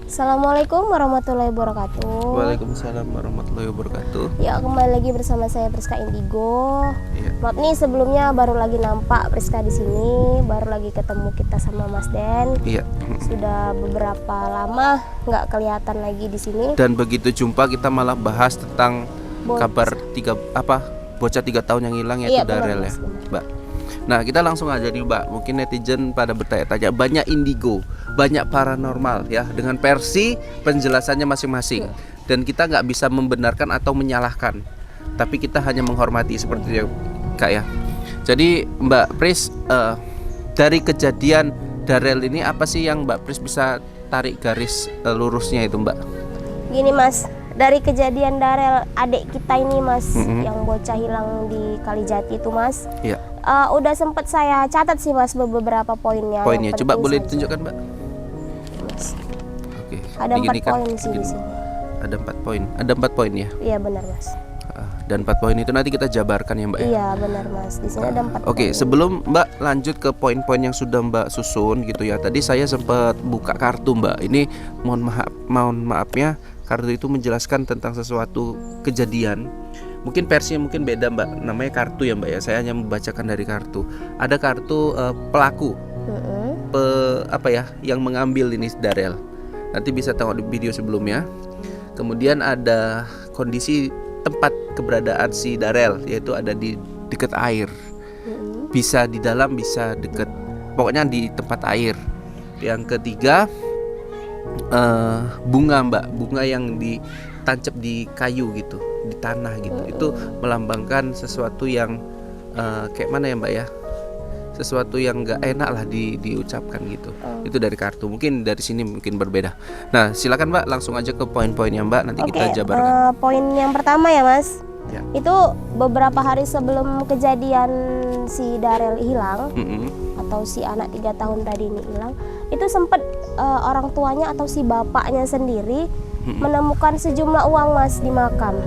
Assalamualaikum warahmatullahi wabarakatuh. Waalaikumsalam warahmatullahi wabarakatuh. Ya, kembali lagi bersama saya Priska Indigo. Iya. Maaf nih sebelumnya baru lagi nampak Priska di sini, baru lagi ketemu kita sama Mas Den. Iya. Sudah beberapa lama nggak kelihatan lagi di sini. Dan begitu jumpa kita malah bahas tentang kabar bocah 3 tahun yang hilang yaitu Iya, benar, Darel ya, Mas, benar. Mbak. Nah, kita langsung aja nih, Mbak. Mungkin netizen pada bertanya-tanya, banyak indigo, banyak paranormal ya, dengan versi penjelasannya masing-masing. Dan kita nggak bisa membenarkan atau menyalahkan, tapi kita hanya menghormati seperti itu, Kak ya. Jadi Mbak Pris, dari kejadian Darel ini apa sih yang Mbak Pris bisa tarik garis lurusnya itu, Mbak? Gini Mas, dari kejadian Darel adik kita ini Mas, yang bocah hilang di Kalijati itu Mas. Iya. Udah sempet saya catat sih Mas beberapa poinnya. Poinnya yang coba penting boleh saja. ditunjukkan, Mbak? Mas. Oke. Ada 4 diginikan, poin sih di sini. Ada 4 poin. Ada 4 poin ya. Iya benar Mas. Dan 4 poin itu nanti kita jabarkan ya, Mbak ya. Iya benar Mas. Di sini ada 4 poin. Oke, sebelum Mbak lanjut ke poin-poin yang sudah Mbak susun gitu ya. Tadi saya sempat buka kartu, Mbak. Ini mohon maafnya, kartu itu menjelaskan tentang sesuatu kejadian. Mungkin versinya mungkin beda, Mbak. Namanya kartu ya, Mbak ya. Saya hanya membacakan dari kartu. Ada kartu pelaku. Yang mengambil ini Darel. Nanti bisa tengok di video sebelumnya. Kemudian ada kondisi tempat keberadaan si Darel, yaitu ada di dekat air. Bisa di dalam, bisa dekat, pokoknya di tempat air. Yang ketiga bunga, Mbak, bunga yang ditancap di kayu gitu, di tanah gitu. Itu melambangkan sesuatu yang kayak mana ya, Mbak ya? Sesuatu yang nggak enak lah diucapkan gitu. Itu dari kartu. Mungkin dari sini mungkin berbeda. Nah, silakan Mbak, langsung aja ke poin-poinnya Mbak. Nanti kita jabarkan. Poin yang pertama ya Mas. Ya. Itu beberapa hari sebelum kejadian si Darel hilang, atau si anak 3 tahun tadi ini hilang, itu sempat orang tuanya atau si bapaknya sendiri menemukan sejumlah uang Mas di makam.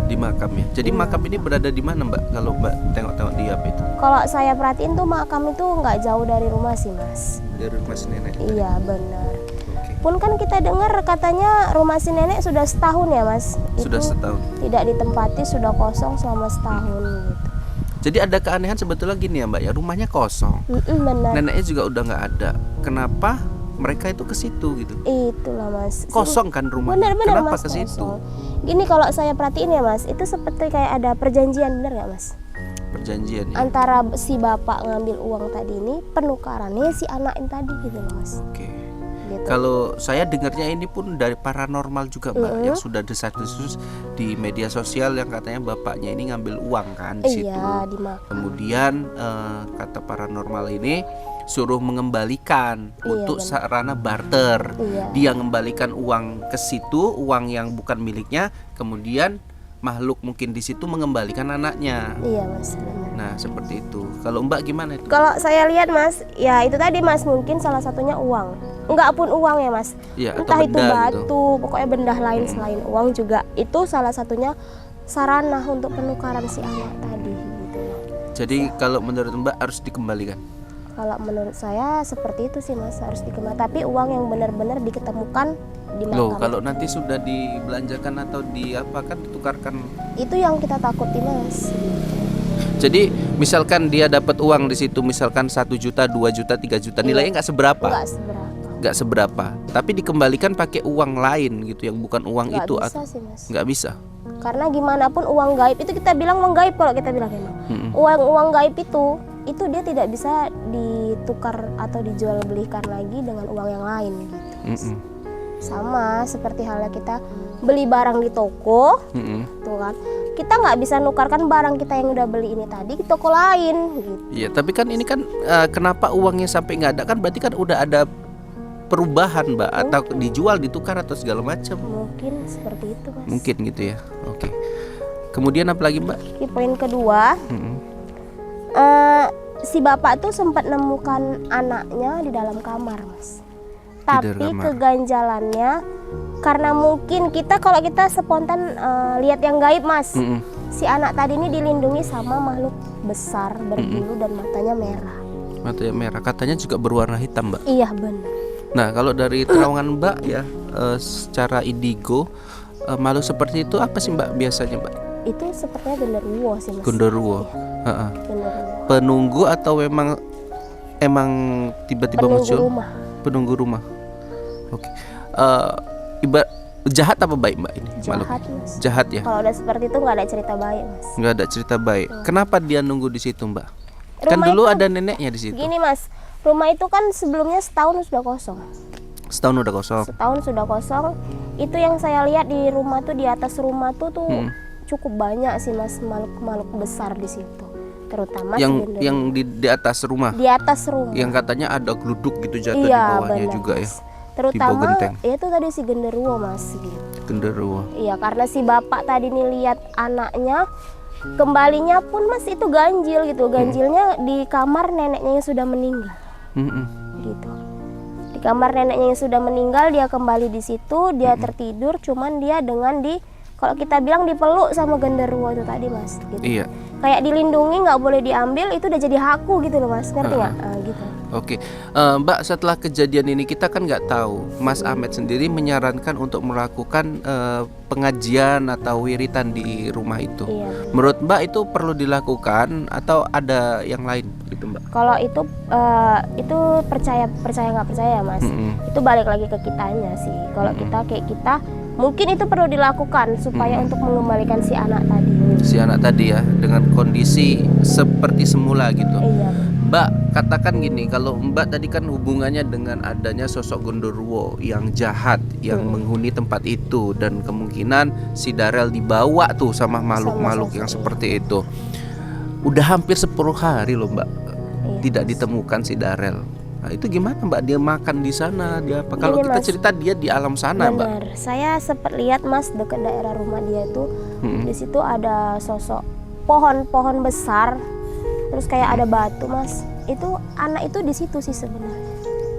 Di makam ya. Jadi makam ini berada di mana, Mbak? Kalau Mbak tengok-tengok di HP itu. Kalau saya perhatiin tuh makam itu nggak jauh dari rumah sih Mas. Dari rumah si nenek. Iya benar. Oke. Pun kan kita dengar katanya rumah si nenek sudah setahun ya Mas. Sudah Itu setahun. tidak ditempati, sudah kosong selama setahun gitu. Jadi ada keanehan sebetulnya gini ya, Mbak ya. Rumahnya kosong. Benar. Neneknya juga udah nggak ada. Kenapa mereka itu ke situ gitu? Itulah Mas. Kosong kan rumahnya. Benar-benar Kenapa Mas, ke situ? kosong. Gini kalau saya perhatiin ya Mas, itu seperti kayak ada perjanjian, benar nggak Mas? Perjanjian ya. Antara si bapak ngambil uang tadi ini, penukarannya si anak ini tadi gitu loh Mas. Oke. Gitu. Kalau saya dengarnya ini pun dari paranormal juga, Mbak, yang sudah desas-desus di media sosial yang katanya bapaknya ini ngambil uang kan di situ. Iya, di makam. Kemudian kata paranormal ini suruh mengembalikan untuk benar. sarana barter. Iya. Dia mengembalikan uang ke situ, uang yang bukan miliknya, kemudian makhluk mungkin di situ mengembalikan anaknya. Iya Mas, benar. Nah, seperti itu. Kalau Mbak gimana itu? Kalau saya lihat Mas, ya itu tadi Mas, mungkin salah satunya uang. Enggak pun uang ya Mas. Iya, atau Entah itu benda batu, gitu. pokoknya benda lain selain uang juga. Itu salah satunya sarana untuk penukaran si anak tadi gitu. Jadi kalau menurut Mbak harus dikembalikan. Kalau menurut saya seperti itu sih Mas, harus dikembalikan. Tapi uang yang benar-benar diketemukan di Loh, makam. kalau nanti sudah dibelanjakan atau ditukarkan. Itu yang kita takuti Mas. Jadi misalkan dia dapat uang di situ, misalkan 1 juta, 2 juta, 3 juta, nilainya nggak seberapa. Enggak seberapa. Nggak seberapa. Tapi dikembalikan pakai uang lain gitu, yang bukan uang Nggak itu. bisa sih Mas. Nggak bisa. Karena gimana pun uang gaib itu kita bilang uang gaib kalau kita bilang emang. Uang gaib itu dia tidak bisa ditukar atau dijual belikan lagi dengan uang yang lain gitu. Sama seperti halnya kita beli barang di toko, tuh kan. Kita nggak bisa nukarkan barang kita yang udah beli ini tadi di toko lain gitu. Iya, tapi kan ini kan kenapa uangnya sampai nggak ada, kan berarti kan udah ada perubahan, Mbak, atau dijual, ditukar atau segala macam. Mungkin seperti itu Mas. Mungkin gitu ya. Oke. Kemudian apa lagi, Mbak? Di poin kedua, si bapak tuh sempat nemukan anaknya di dalam kamar Mas. Tapi dalam kamar. keganjalannya karena mungkin kalau kita spontan lihat yang gaib Mas. Si anak tadi ini dilindungi sama makhluk besar berbulu dan matanya merah. Matanya merah, katanya juga berwarna hitam, Mbak. Iya benar. Nah, kalau dari terawangan Mbak ya, secara indigo, makhluk seperti itu apa sih Mbak biasanya Mbak? Itu sepertinya genderuwo sih mas. Genderuwo. Iya, Heeh. genderuwo. Penunggu atau emang tiba-tiba Penunggu muncul? rumah. Penunggu rumah. Oke. Ibarat jahat apa baik Mbak ini? Jahat makhluk? mas. Jahat ya. Kalau udah seperti itu nggak ada cerita baik mas. Nggak ada cerita baik. Kenapa dia nunggu di situ Mbak? Kan Rumah dulu itu- ada neneknya di situ. Gini mas, rumah itu kan sebelumnya setahun sudah kosong. Setahun udah kosong. Setahun sudah kosong. Itu yang saya lihat di rumah tuh, di atas rumah tuh cukup banyak sih mas, makhluk-makhluk besar di situ. Terutama si Yang genderuwo. yang di atas rumah. Di atas rumah. Yang katanya ada geluduk gitu jatuh Iya, di bawahnya benar, juga ya. Mas. Terutama genteng. ya itu tadi si genderuwo mas gitu. Genderuwo. Iya, karena si bapak tadi nih lihat anaknya, kembalinya pun mas itu ganjil gitu. Ganjilnya di kamar neneknya yang sudah meninggal Mm-mm. gitu. Di kamar neneknya yang sudah meninggal, dia kembali di situ, dia tertidur, cuman dia dengan kalau kita bilang dipeluk sama genderuwo itu tadi mas gitu. Iya. Kayak dilindungi, nggak boleh diambil, itu udah jadi hakku gitu loh mas, ngerti nggak? Gitu. Oke, Mbak, setelah kejadian ini kita kan nggak tahu. Mas Ahmed sendiri menyarankan untuk melakukan pengajian atau wiritan di rumah itu. Iya. Menurut Mbak itu perlu dilakukan atau ada yang lain gitu Mbak? Kalau itu percaya nggak percaya mas, itu balik lagi ke kitanya sih. Kalau kita kayak kita, mungkin itu perlu dilakukan supaya untuk mengembalikan si anak tadi. Si anak tadi ya dengan kondisi seperti semula gitu. Iya. Mbak, katakan gini, kalau Mbak tadi kan hubungannya dengan adanya sosok genderuwo yang jahat yang menghuni tempat itu, dan kemungkinan si Darel dibawa tuh sama makhluk-makhluk yang seperti itu. Udah hampir 10 hari loh Mbak, Iya. tidak ditemukan si Darel. Nah, itu gimana Mbak? Dia makan di sana, dia apa? Kalau Gini, kita Mas. cerita dia di alam sana Mbak. Benar. Saya sempat lihat mas dekat daerah rumah dia tuh, di situ ada sosok pohon besar, terus kayak ada batu mas. Itu anak itu di situ sih sebenarnya.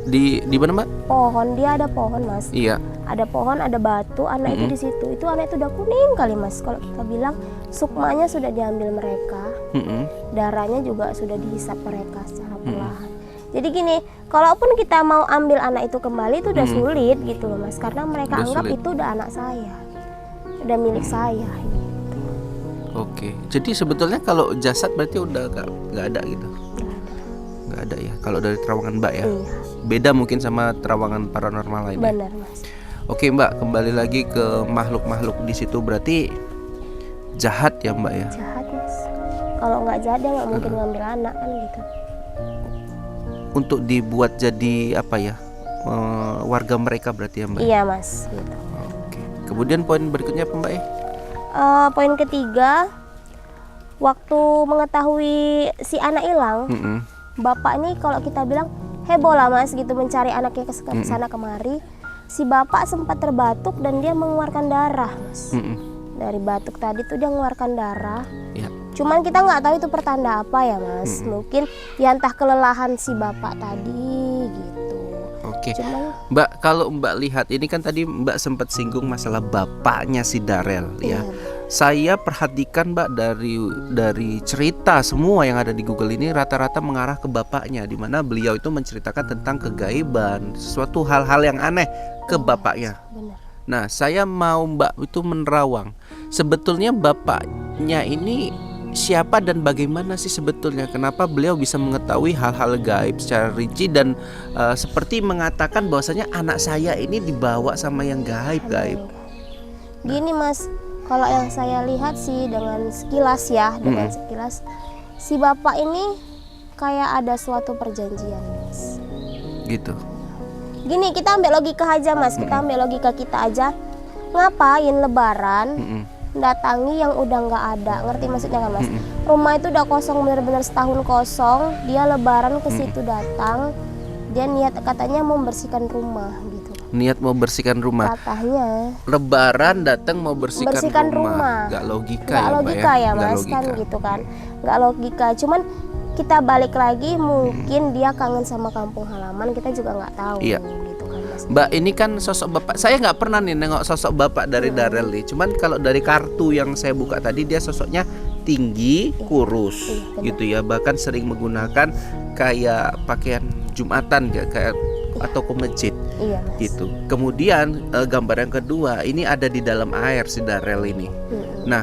Di mana Mbak? Pohon, dia ada pohon mas. Iya. Ada pohon, ada batu, anak itu di situ. Itu anak itu udah kuning kali mas. Kalau kita bilang sukmanya sudah diambil mereka, darahnya juga sudah dihisap mereka secara perlahan. Jadi gini, kalaupun kita mau ambil anak itu kembali itu udah sulit gitu loh mas, karena mereka Udah anggap sulit. itu udah anak saya, udah milik saya. Gitu. Oke. Jadi sebetulnya kalau jasad berarti udah nggak ada gitu. Nggak ada ya. Kalau dari terawangan Mbak ya. Iya, Beda mungkin sama terawangan paranormal lainnya. benar mas. Oke Mbak, kembali lagi ke makhluk-makhluk di situ, berarti jahat ya Mbak ya. Jahat mas. Kalau nggak jahat dia nggak mungkin ngambil anak kan gitu. Untuk dibuat jadi apa ya, warga mereka berarti ya Mbak. Iya mas. Gitu. Oke. Kemudian poin berikutnya apa Mbak ya? Poin ketiga, waktu mengetahui si anak hilang, bapak ini kalau kita bilang heboh lah mas gitu mencari anaknya ke sana kemari. Si bapak sempat terbatuk dan dia mengeluarkan darah mas. Dari batuk tadi tuh dia mengeluarkan darah. Ya. Cuman kita nggak tahu itu pertanda apa ya mas. Mungkin ya entah kelelahan si bapak tadi gitu. Oke. Cuman Mbak, kalau Mbak lihat ini kan tadi Mbak sempat singgung masalah bapaknya si Darel ya. Iya. Saya perhatikan Mbak dari cerita semua yang ada di Google ini rata-rata mengarah ke bapaknya, di mana beliau itu menceritakan tentang kegaiban, sesuatu hal-hal yang aneh ke bapaknya. benar. Nah, saya mau Mbak itu menerawang. Sebetulnya bapaknya ini siapa dan bagaimana sih sebetulnya? Kenapa beliau bisa mengetahui hal-hal gaib secara rinci dan seperti mengatakan bahwasanya anak saya ini dibawa sama yang gaib-gaib. Gini mas, kalau yang saya lihat sih dengan sekilas ya, si bapak ini kayak ada suatu perjanjian mas. Gitu. Gini, kita ambil logika aja mas, kita ambil logika kita aja. Ngapain lebaran datangi yang udah nggak ada, ngerti maksudnya kan mas? Rumah itu udah kosong, bener-bener setahun kosong, dia lebaran ke situ datang, dia niat katanya mau membersihkan rumah gitu. Niat mau bersihkan rumah. Katanya Lebaran datang mau bersihkan rumah. Gak logika nggak ya Mbak logika ya Nggak mas, logika. kan gitu kan, nggak logika. Cuman kita balik lagi, mungkin dia kangen sama kampung halaman, kita juga nggak tahu. Iya. Gitu kan mas. Mbak, ini kan sosok bapak. Saya nggak pernah nih nengok sosok bapak dari Darel nih. Cuman kalau dari kartu yang saya buka tadi, dia sosoknya tinggi, kurus, Iya, benar. gitu ya. Bahkan sering menggunakan kayak pakaian Jumatan, kayak atau ke masjid. Iya, Mas. Gitu. Kemudian gambar yang kedua ini ada di dalam air si Darel ini. Nah,